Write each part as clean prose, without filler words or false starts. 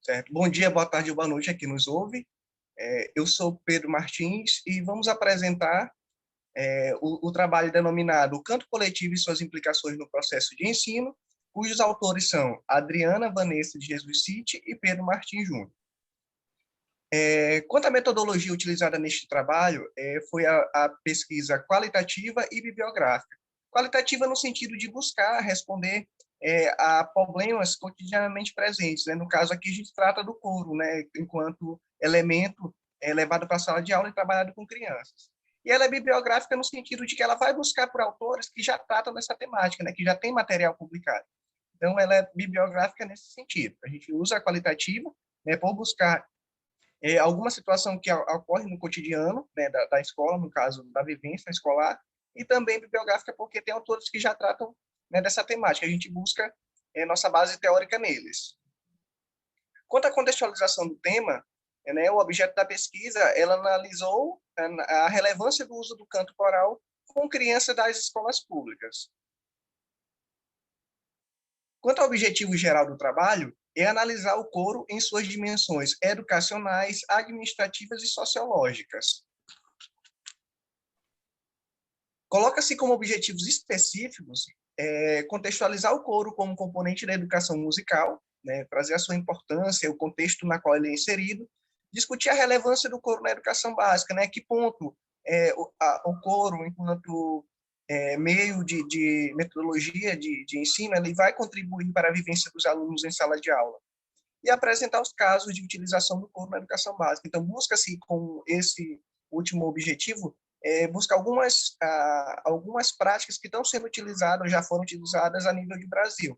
Certo? Bom dia, boa tarde ou boa noite a quem nos ouve. Eu sou Pedro Martins e vamos apresentar o trabalho denominado O Canto Coletivo e suas implicações no processo de ensino, cujos autores são Adriana Vanessa de Jesus City e Pedro Martins Júnior. Quanto à metodologia utilizada neste trabalho, foi a pesquisa qualitativa e bibliográfica. Qualitativa no sentido de buscar responder a problemas cotidianamente presentes. Né? No caso aqui, a gente trata do coro, né? Enquanto elemento levado para a sala de aula e trabalhado com crianças. E ela é bibliográfica no sentido de que ela vai buscar por autores que já tratam dessa temática, né? Que já tem material publicado. Então, ela é bibliográfica nesse sentido. A gente usa a qualitativa, né, por buscar alguma situação que ocorre no cotidiano, né, da escola, no caso da vivência escolar, e também bibliográfica porque tem autores que já tratam, né, dessa temática. A gente busca nossa base teórica neles. Quanto à contextualização do tema, né, o objeto da pesquisa, ela analisou a relevância do uso do canto coral com crianças das escolas públicas. Quanto ao objetivo geral do trabalho, é analisar o coro em suas dimensões educacionais, administrativas e sociológicas. Coloca-se como objetivos específicos contextualizar o coro como componente da educação musical, né, trazer a sua importância, o contexto na qual ele é inserido, discutir a relevância do coro na educação básica, né, que ponto o coro, enquanto meio de metodologia de ensino, ele vai contribuir para a vivência dos alunos em sala de aula. E apresentar os casos de utilização do coro na educação básica. Então, busca-se, com esse último objetivo, buscar algumas práticas que estão sendo utilizadas, já foram utilizadas a nível de Brasil.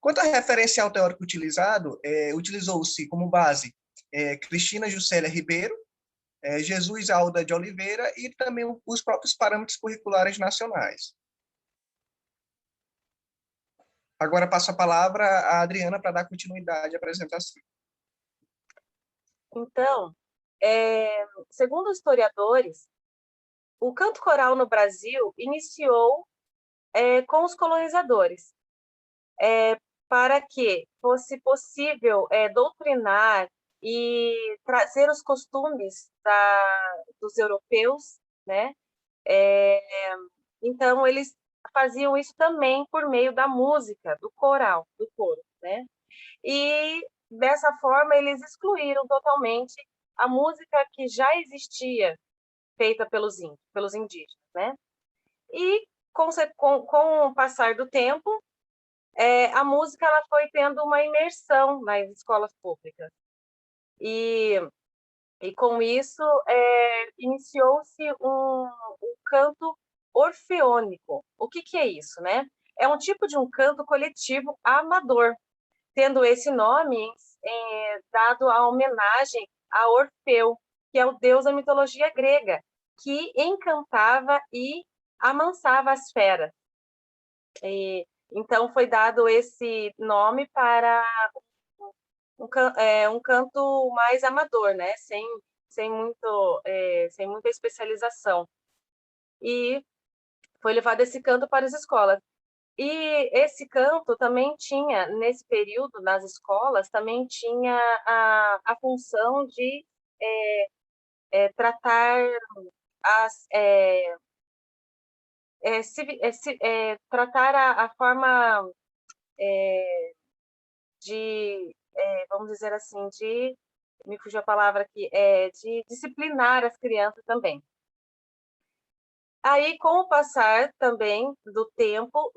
Quanto ao referencial teórico utilizado, utilizou-se como base Cristina Juscelia Ribeiro, Jesus Alda de Oliveira e também os próprios parâmetros curriculares nacionais. Agora passo a palavra à Adriana para dar continuidade à apresentação. Então, segundo os historiadores, o canto coral no Brasil iniciou com os colonizadores, para que fosse possível doutrinar e trazer os costumes dos europeus, né? Então, eles faziam isso também por meio da música, do coral, do coro, né? E, dessa forma, eles excluíram totalmente a música que já existia, feita pelos indígenas, né? E, com o passar do tempo, a música ela foi tendo uma imersão nas escolas públicas. E com isso, iniciou-se um canto orfeônico. O que é isso, né? É um tipo de um canto coletivo amador, tendo esse nome dado a homenagem a Orfeu, que é o deus da mitologia grega, que encantava e amansava as feras. Então, foi dado esse nome para um canto mais amador, né? sem muita especialização. E foi levado esse canto para as escolas. E esse canto também tinha, nesse período, nas escolas, também tinha a função de tratar tratar a forma vamos dizer assim, me fugiu a palavra aqui, de disciplinar as crianças também. Aí, com o passar também do tempo,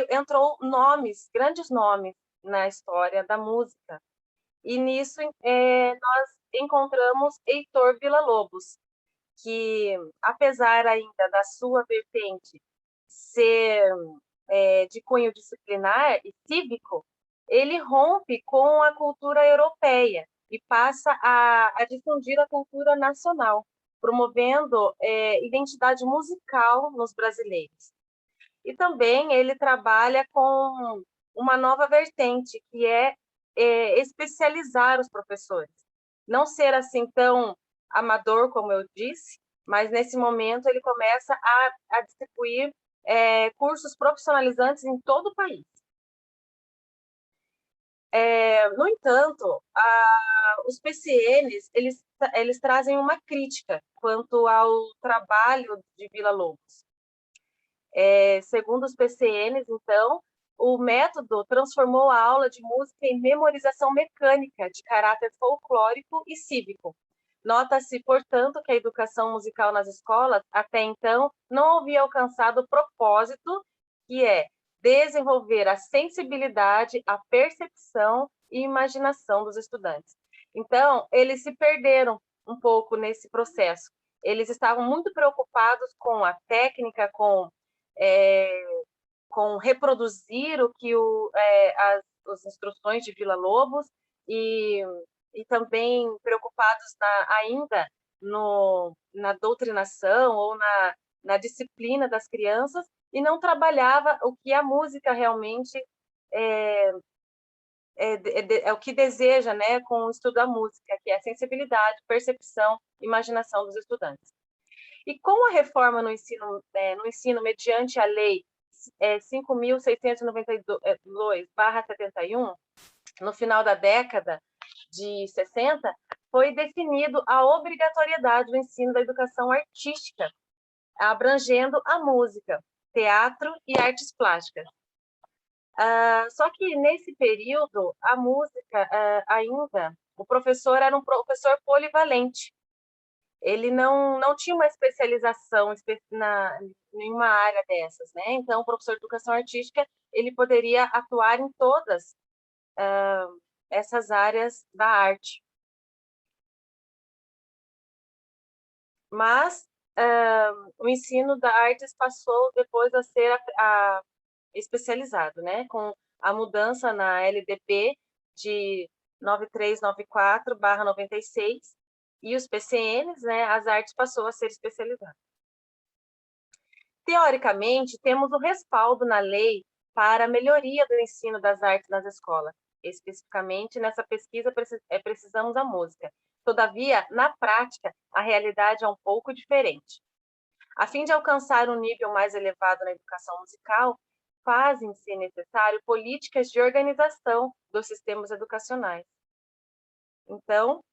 entrou grandes nomes na história da música. E nisso nós encontramos Heitor Villa-Lobos, que, apesar ainda da sua vertente ser de cunho disciplinar e cívico, ele rompe com a cultura europeia e passa a difundir a cultura nacional, promovendo identidade musical nos brasileiros. E também ele trabalha com uma nova vertente, que é especializar os professores. Não ser assim tão amador, como eu disse, mas nesse momento ele começa a distribuir cursos profissionalizantes em todo o país. No entanto, os PCNs, eles trazem uma crítica quanto ao trabalho de Villa-Lobos. Segundo os PCNs, então, o método transformou a aula de música em memorização mecânica de caráter folclórico e cívico. Nota-se, portanto, que a educação musical nas escolas, até então, não havia alcançado o propósito, que é desenvolver a sensibilidade, a percepção e imaginação dos estudantes. Então, eles se perderam um pouco nesse processo. Eles estavam muito preocupados com a técnica, com reproduzir o que as instruções de Villa-Lobos e também preocupados ainda na doutrinação ou na disciplina das crianças, e não trabalhava o que a música realmente é o que deseja, né, com o estudo da música, que é a sensibilidade, percepção, imaginação dos estudantes. E com a reforma no ensino mediante a lei 5.692/71, no final da década de 60, foi definido a obrigatoriedade do ensino da educação artística, abrangendo a música, teatro e artes plásticas. Só que nesse período, a música ainda, o professor era um professor polivalente. Ele não tinha uma especialização em nenhuma área dessas, né? Então, o professor de educação artística, ele poderia atuar em todas essas áreas da arte. Mas o ensino da artes passou depois a ser especializado, né? Com a mudança na LDP de 9394/96 e os PCNs, né? As artes passou a ser especializada. Teoricamente, temos o respaldo na lei para a melhoria do ensino das artes nas escolas. Especificamente, nessa pesquisa, precisamos da música. Todavia, na prática, a realidade é um pouco diferente. A fim de alcançar um nível mais elevado na educação musical, fazem-se necessário políticas de organização dos sistemas educacionais. Então,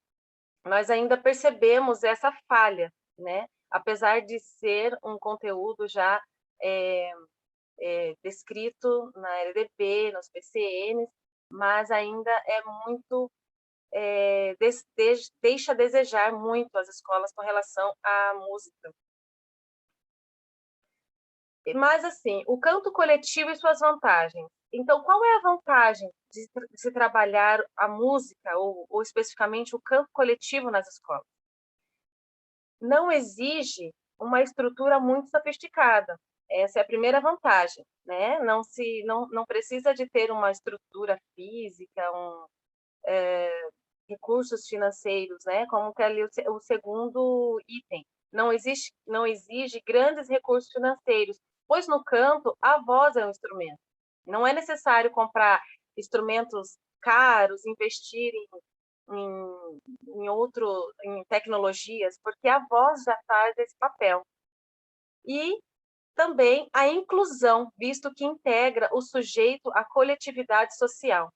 nós ainda percebemos essa falha, né? Apesar de ser um conteúdo já descrito na LDP, nos PCNs, mas ainda é muito deixa a desejar muito as escolas com relação à música. Mas, assim, o canto coletivo e suas vantagens. Então, qual é a vantagem de se trabalhar a música, ou especificamente o canto coletivo nas escolas? Não exige uma estrutura muito sofisticada. Essa é a primeira vantagem, né? Não precisa de ter uma estrutura física, recursos financeiros, né? Como que ali o segundo item. Não exige grandes recursos financeiros, pois no canto a voz é um instrumento. Não é necessário comprar instrumentos caros, investir em tecnologias, porque a voz já faz esse papel. E também a inclusão, visto que integra o sujeito à coletividade social,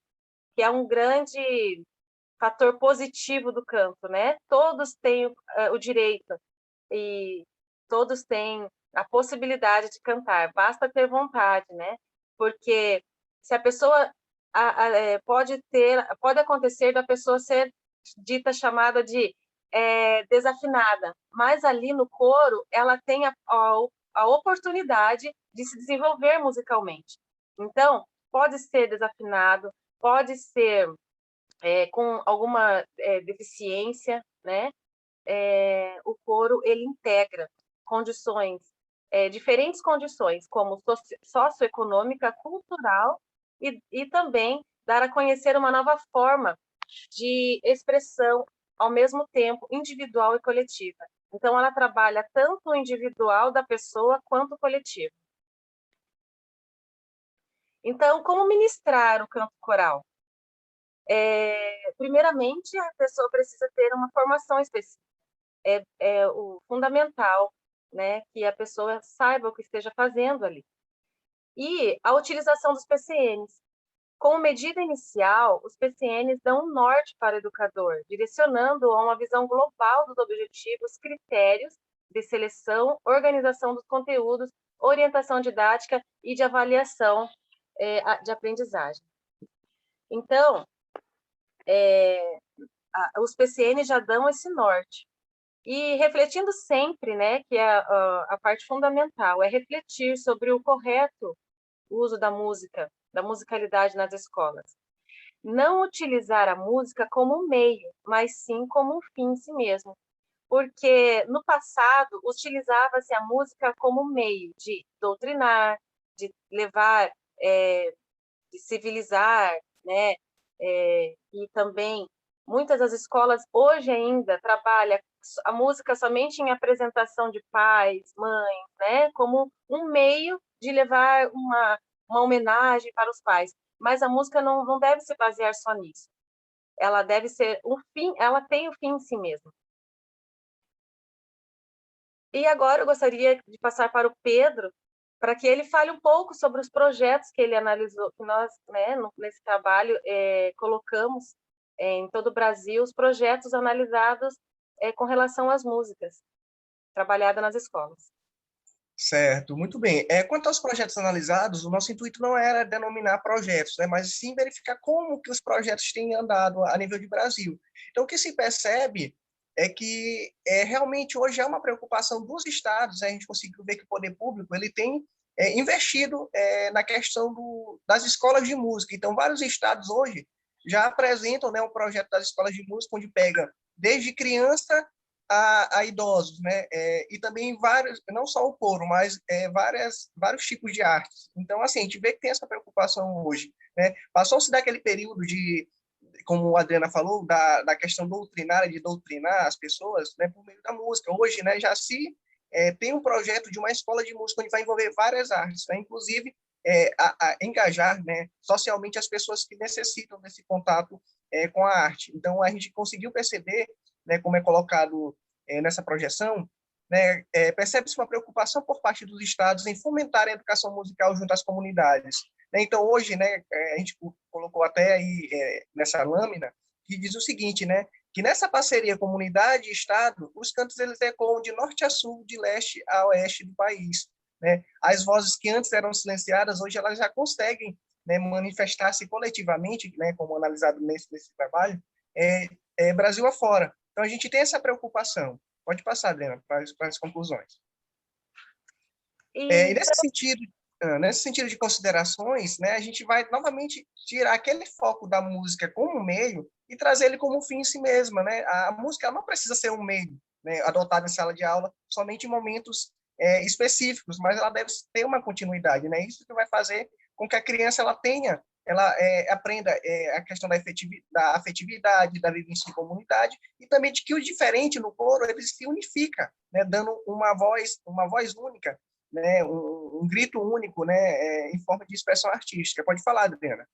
que é um grande fator positivo do canto, né? Todos têm o direito e todos têm a possibilidade de cantar, basta ter vontade, né? Porque se a pessoa pode acontecer da pessoa ser dita chamada de desafinada, mas ali no coro ela tem a oportunidade de se desenvolver musicalmente. Então, pode ser desafinado, pode ser com alguma deficiência, né? O coro ele integra condições, diferentes condições, como socioeconômica, cultural e também dar a conhecer uma nova forma de expressão, ao mesmo tempo individual e coletiva. Então, ela trabalha tanto o individual da pessoa quanto o coletivo. Então, como ministrar o canto coral? Primeiramente, a pessoa precisa ter uma formação específica. É o fundamental, né, que a pessoa saiba o que esteja fazendo ali. E a utilização dos PCNs. Como medida inicial, os PCNs dão um norte para o educador, direcionando a uma visão global dos objetivos, critérios de seleção, organização dos conteúdos, orientação didática e de avaliação de aprendizagem. Então, os PCNs já dão esse norte. E refletindo sempre, né, que é a parte fundamental, é refletir sobre o correto uso da música, da musicalidade nas escolas. Não utilizar a música como meio, mas sim como um fim em si mesmo. Porque no passado utilizava-se a música como meio de doutrinar, de levar, de civilizar, né? E também muitas das escolas hoje ainda trabalham a música somente em apresentação de pais, mães, né? Como um meio de levar uma homenagem para os pais. Mas a música não deve se basear só nisso. Ela deve ser um fim, ela tem o fim em si mesma. E agora eu gostaria de passar para o Pedro, para que ele fale um pouco sobre os projetos que ele analisou, que nós, né, nesse trabalho, colocamos em todo o Brasil, os projetos analisados com relação às músicas, trabalhadas nas escolas. Certo, muito bem. Quanto aos projetos analisados, o nosso intuito não era denominar projetos, né, mas sim verificar como que os projetos têm andado a nível de Brasil. Então, o que se percebe é que realmente hoje há uma preocupação dos estados, a gente conseguiu ver que o poder público ele tem investido na questão das escolas de música. Então, vários estados hoje já apresentam, né, um projeto das escolas de música, onde pega desde criança a idosos, né? E também vários, não só o coro, mas vários tipos de artes. Então, assim, a gente vê que tem essa preocupação hoje, né? Passou-se daquele período de, como a Adriana falou, da questão doutrinária, de doutrinar as pessoas, né, por meio da música. Hoje, né, já se tem um projeto de uma escola de música onde vai envolver várias artes, né? Inclusive a engajar, né, socialmente as pessoas que necessitam desse contato com a arte. Então, a gente conseguiu perceber, né, como é colocado nessa projeção, né, percebe-se uma preocupação por parte dos estados em fomentar a educação musical junto às comunidades. Né? Então, hoje, né, a gente colocou até aí nessa lâmina, que diz o seguinte, né, que nessa parceria comunidade e Estado, os cantos eles ecoam de norte a sul, de leste a oeste do país. Né? As vozes que antes eram silenciadas, hoje elas já conseguem, né, manifestar-se coletivamente, né, como analisado nesse trabalho, Brasil afora. Então, a gente tem essa preocupação. Pode passar, Adriana, para as conclusões. E nesse sentido de considerações, né, a gente vai novamente tirar aquele foco da música como meio e trazer ele como um fim em si mesma. Né? A música não precisa ser um meio, né, adotado em sala de aula somente em momentos específicos, mas ela deve ter uma continuidade. Né? Isso que vai fazer com que a criança ela aprenda a questão da afetividade, da vivência em comunidade, e também de que o diferente no coro ele se unifica, né, dando uma voz única, né, um grito único, né, em forma de expressão artística. Pode falar, Adriana.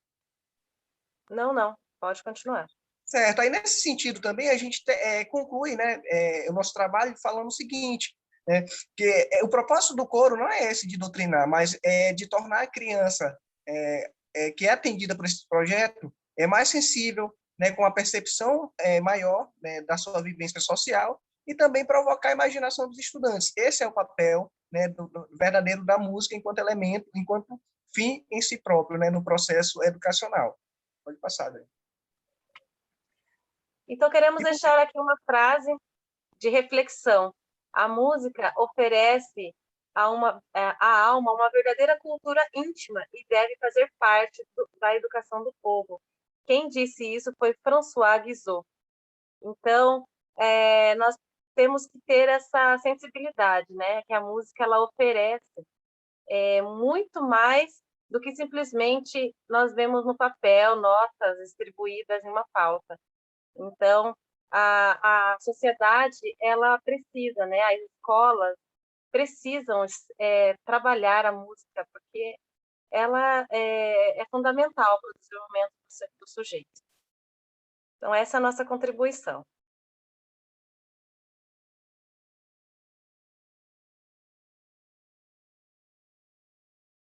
Não, pode continuar. Certo. Aí, nesse sentido também, a gente conclui, né, o nosso trabalho falando o seguinte, né, que o propósito do coro não é esse de doutrinar, mas é de tornar a criança que é atendida por esse projeto mais sensível, né, com a percepção maior, né, da sua vivência social e também provocar a imaginação dos estudantes. Esse é o papel, né, do verdadeiro da música enquanto elemento, enquanto fim em si próprio, né, no processo educacional. Pode passar, Dani. Então, queremos deixar aqui uma frase de reflexão. A música oferece à alma uma verdadeira cultura íntima e deve fazer parte da educação do povo. Quem disse isso foi François Guizot. Então, nós temos que ter essa sensibilidade, né? Que a música ela oferece muito mais do que simplesmente nós vemos no papel, notas distribuídas em uma pauta. Então, a sociedade ela precisa, né? As escolas precisam trabalhar a música, porque ela é fundamental para o desenvolvimento do sujeito. Então, essa é a nossa contribuição.